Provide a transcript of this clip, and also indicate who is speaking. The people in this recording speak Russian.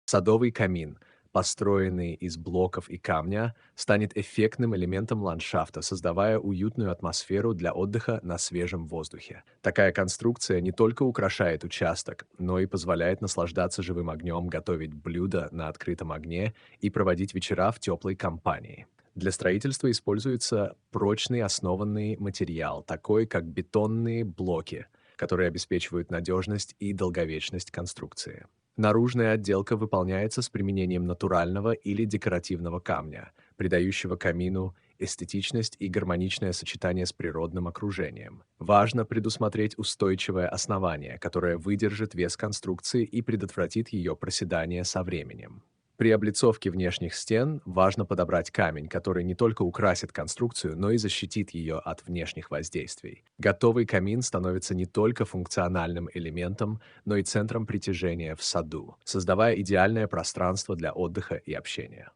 Speaker 1: Садовый камин, построенный из блоков и камня, станет эффектным элементом ландшафта, создавая уютную атмосферу для отдыха на свежем воздухе. Такая конструкция не только украшает участок, но и позволяет наслаждаться живым огнем, готовить блюда на открытом огне и проводить вечера в теплой компании. Для строительства используется прочный основанный материал, такой как бетонные блоки, которые обеспечивают надежность и долговечность конструкции. Наружная отделка выполняется с применением натурального или декоративного камня, придающего камину эстетичность и гармоничное сочетание с природным окружением. Важно предусмотреть устойчивое основание, которое выдержит вес конструкции и предотвратит ее проседание со временем. При облицовке внешних стен важно подобрать камень, который не только украсит конструкцию, но и защитит ее от внешних воздействий. Готовый камин становится не только функциональным элементом, но и центром притяжения в саду, создавая идеальное пространство для отдыха и общения.